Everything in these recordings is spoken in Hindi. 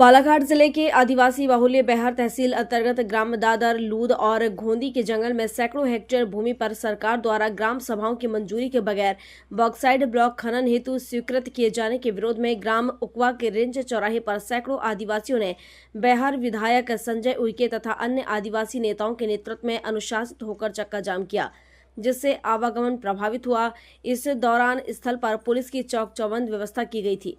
बालाघाट जिले के आदिवासी बाहुल्य बेहर तहसील अंतर्गत ग्राम दादर, लूद और घोंदी के जंगल में सैकड़ों हेक्टेयर भूमि पर सरकार द्वारा ग्राम सभाओं की मंजूरी के बगैर बॉक्साइड ब्लॉक खनन हेतु स्वीकृत किए जाने के विरोध में ग्राम उकवा के रेंज चौराहे पर सैकड़ों आदिवासियों ने बेहर विधायक संजय उइके तथा अन्य आदिवासी नेताओं के नेतृत्व में अनुशासित होकर चक्का जाम किया, जिससे आवागमन प्रभावित हुआ। इस दौरान स्थल पर पुलिस की चौक चौबंद व्यवस्था की गई थी।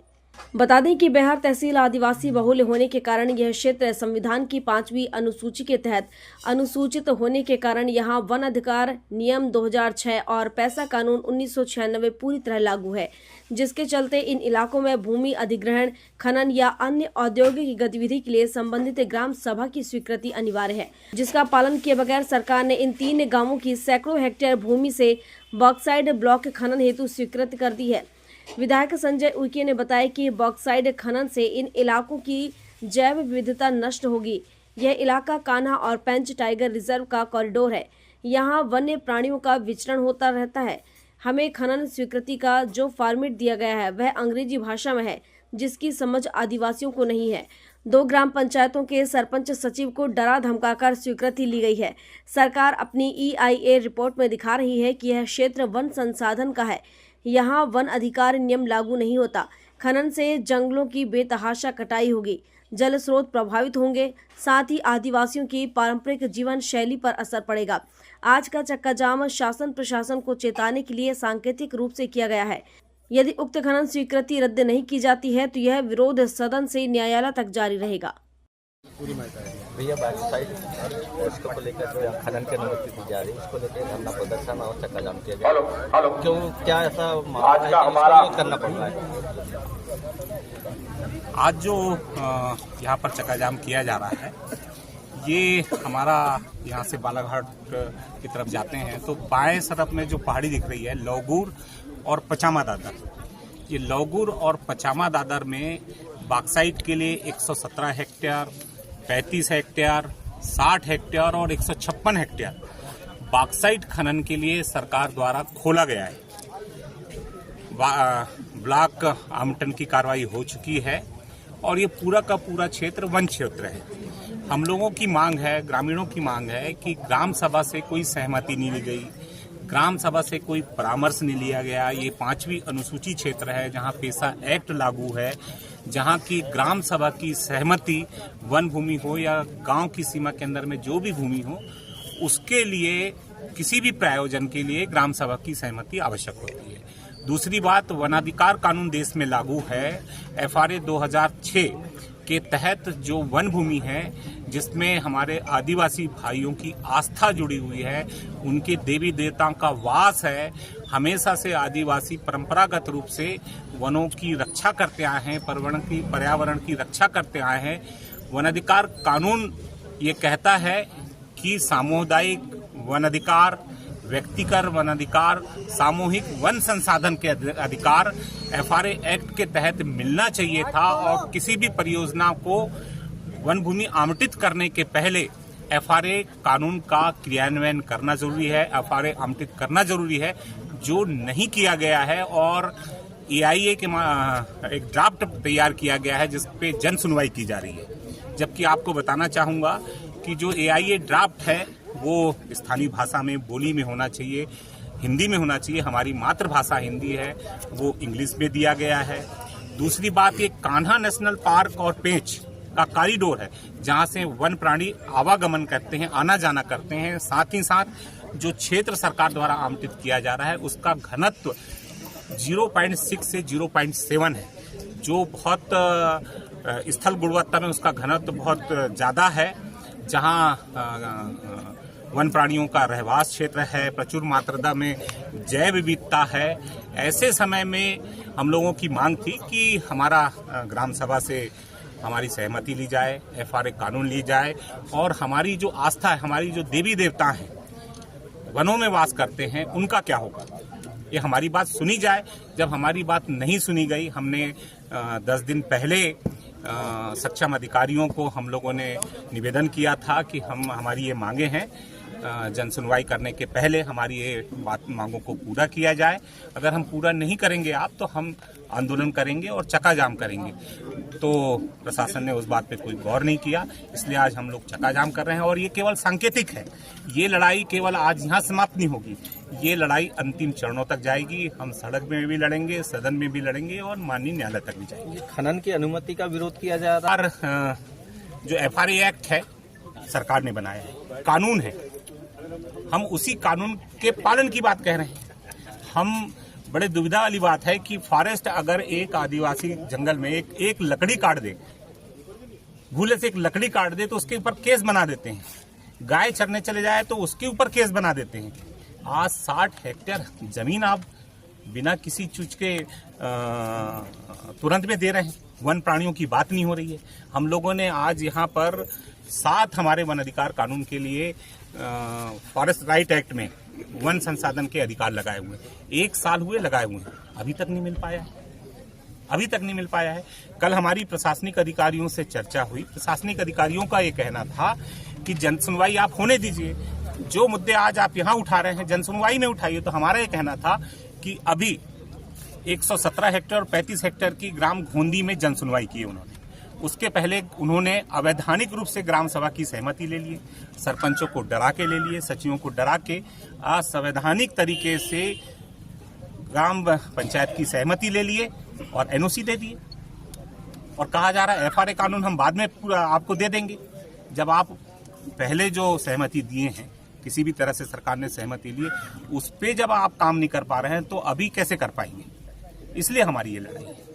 बता दें कि बेहर तहसील आदिवासी बहुल्य होने के कारण यह क्षेत्र संविधान की 5वीं अनुसूची के तहत अनुसूचित होने के कारण यहां वन अधिकार नियम 2006 और पैसा कानून 1996 पूरी तरह लागू है, जिसके चलते इन इलाकों में भूमि अधिग्रहण, खनन या अन्य औद्योगिक गतिविधि के लिए संबंधित ग्राम सभा की स्वीकृति अनिवार्य है, जिसका पालन किए बगैर सरकार ने इन 3 गांवों की सैकड़ों हेक्टेयर भूमि से बॉक्साइड ब्लॉक खनन हेतु स्वीकृत कर दी है। विधायक संजय उइके ने बताया कि बॉक्साइड खनन से इन इलाकों की जैव विविधता नष्ट होगी। यह इलाका कान्हा और पेंच टाइगर रिजर्व का कॉरिडोर है। यहाँ वन्य प्राणियों का विचरण होता रहता है। हमें खनन स्वीकृति का जो फॉर्मेट दिया गया है वह अंग्रेजी भाषा में है, जिसकी समझ आदिवासियों को नहीं है। 2 ग्राम पंचायतों के सरपंच सचिव को डरा धमकाकर स्वीकृति ली गई है। सरकार अपनी EIA रिपोर्ट में दिखा रही है कि यह क्षेत्र वन संसाधन का है। यहाँ वन अधिकार नियम लागू नहीं होता। खनन से जंगलों की बेतहाशा कटाई होगी, जल स्रोत प्रभावित होंगे, साथ ही आदिवासियों की पारंपरिक जीवन शैली पर असर पड़ेगा। आज का चक्का जाम शासन प्रशासन को चेताने के लिए सांकेतिक रूप से किया गया है। यदि उक्त खनन स्वीकृति रद्द नहीं की जाती है तो यह विरोध सदन से न्यायालय तक जारी रहेगा। भैया बॉक्साइड उसको लेकर जो खनन की अनुमति दी जा रही है, उसको लेकर धरना प्रदर्शन और चक्का जाम किया गया। क्यों, क्या ऐसा मामला है कि करना पड़ रहा है? आज जो यहाँ पर चक्का जाम किया जा रहा है, ये हमारा यहाँ से बालाघाट की तरफ जाते हैं तो बाएं तरफ में जो पहाड़ी दिख रही है लौगुर और पचामा दादर, ये लौगुर और पचामा दादर में बॉक्साइट के लिए 117 हेक्टेयर, 35 हेक्टेयर, 60 हेक्टेयर और 156 हेक्टेयर बॉक्साइट खनन के लिए सरकार द्वारा खोला गया है। ब्लॉक आवंटन की कार्रवाई हो चुकी है और ये पूरा का पूरा क्षेत्र वन क्षेत्र है। हम लोगों की मांग है, ग्रामीणों की मांग है कि ग्राम सभा से कोई सहमति नहीं ली गई, ग्राम सभा से कोई परामर्श नहीं लिया गया। ये 5वीं अनुसूची क्षेत्र है जहां पैसा एक्ट लागू है, जहां की ग्राम सभा की सहमति वन भूमि हो या गांव की सीमा के अंदर में जो भी भूमि हो, उसके लिए किसी भी प्रायोजन के लिए ग्राम सभा की सहमति आवश्यक होती है। दूसरी बात, वनाधिकार कानून देश में लागू है। FRA 2006 के तहत जो वन भूमि है, जिसमें हमारे आदिवासी भाइयों की आस्था जुड़ी हुई है, उनके देवी देवताओं का वास है, हमेशा से आदिवासी परंपरागत रूप से वनों की रक्षा करते आए हैं, पर्यावरण की रक्षा करते आए हैं। वन अधिकार कानून ये कहता है कि सामुदायिक वन अधिकार, व्यक्तिगत वन अधिकार, सामूहिक वन संसाधन के अधिकार FRA एक्ट के तहत मिलना चाहिए था और किसी भी परियोजना को वन भूमि आवंटित करने के पहले FRA कानून का क्रियान्वयन करना जरूरी है, FRA आवंटित करना जरूरी है, जो नहीं किया गया है। और EIA के एक ड्राफ्ट तैयार किया गया है जिस पे जन सुनवाई की जा रही है। जबकि आपको बताना चाहूँगा कि जो EIA ड्राफ्ट है वो स्थानीय भाषा में, बोली में होना चाहिए, हिंदी में होना चाहिए। हमारी मातृभाषा हिंदी है, वो इंग्लिश में दिया गया है। दूसरी बात, ये कान्हा नेशनल पार्क और पेंच का कॉरिडोर है जहां से वन प्राणी आवागमन करते हैं, आना जाना करते हैं। साथ ही साथ जो क्षेत्र सरकार द्वारा आवंटित किया जा रहा है उसका घनत्व 0.6 से 0.7 है, जो बहुत स्थल गुणवत्ता में उसका घनत्व बहुत ज़्यादा है। जहां वन प्राणियों का रहवास क्षेत्र है, प्रचुर मात्रा में जैव विविधता है। ऐसे समय में हम लोगों की मांग थी कि हमारा ग्राम सभा से हमारी सहमति ली जाए, FRA कानून ली जाए और हमारी जो आस्था है, हमारी जो देवी देवता हैं वनों में वास करते हैं, उनका क्या होगा, ये हमारी बात सुनी जाए। जब हमारी बात नहीं सुनी गई, हमने 10 दिन पहले सक्षम अधिकारियों को हम लोगों ने निवेदन किया था कि हमारी ये मांगे हैं, जन सुनवाई करने के पहले हमारी ये मांगों को पूरा किया जाए। अगर हम पूरा नहीं करेंगे तो हम आंदोलन करेंगे और चक्का जाम करेंगे। तो प्रशासन ने उस बात पे कोई गौर नहीं किया, इसलिए आज हम लोग चक्काजाम कर रहे हैं। और ये केवल सांकेतिक है, ये लड़ाई केवल आज यहाँ समाप्त नहीं होगी, ये लड़ाई अंतिम चरणों तक जाएगी। हम सड़क में भी लड़ेंगे, सदन में भी लड़ेंगे और माननीय न्यायालय तक भी जाएंगे। खनन की अनुमति का विरोध किया जा रहा है। और जो FRA एक्ट है सरकार ने बनाया है, कानून है, हम उसी कानून के पालन की बात कह रहे हैं। हम बड़े दुविधा वाली बात है कि फॉरेस्ट अगर एक आदिवासी जंगल में एक लकड़ी काट दे, भूले से एक लकड़ी काट दे तो उसके ऊपर केस बना देते हैं। गाय चरने चले जाए तो उसके ऊपर केस बना देते हैं। आज 60 हेक्टेयर जमीन आप बिना किसी चीज के तुरंत में दे रहे हैं। वन प्राणियों की बात नहीं हो रही है। हम लोगों ने आज यहाँ पर 7 हमारे वन अधिकार कानून के लिए फॉरेस्ट राइट एक्ट में वन संसाधन के अधिकार लगाए हुए हैं। 1 साल हुए लगाए हुए हैं, अभी तक नहीं मिल पाया है, अभी तक नहीं मिल पाया है। कल हमारी प्रशासनिक अधिकारियों से चर्चा हुई। प्रशासनिक अधिकारियों का ये कहना था कि जन सुनवाई आप होने दीजिए, जो मुद्दे आज आप यहाँ उठा रहे हैं जन सुनवाई में उठाइए। तो हमारा ये कहना था कि अभी 117 हेक्टेयर और 35 हेक्टेयर की ग्राम घोंदी में जन सुनवाई की उन्होंने। उसके पहले उन्होंने अवैधानिक रूप से ग्राम सभा की सहमति ले लिए, सरपंचों को डरा के ले लिए, सचिवों को डरा के असंवैधानिक तरीके से ग्राम पंचायत की सहमति ले लिए और NOC दे दिए। और कहा जा रहा है FRA कानून हम बाद में पूरा आपको दे देंगे। जब आप पहले जो सहमति दिए हैं, किसी भी तरह से सरकार ने सहमति ली, उस पे जब आप काम नहीं कर पा रहे हैं तो अभी कैसे कर पाएंगे? इसलिए हमारी ये लड़ाई है।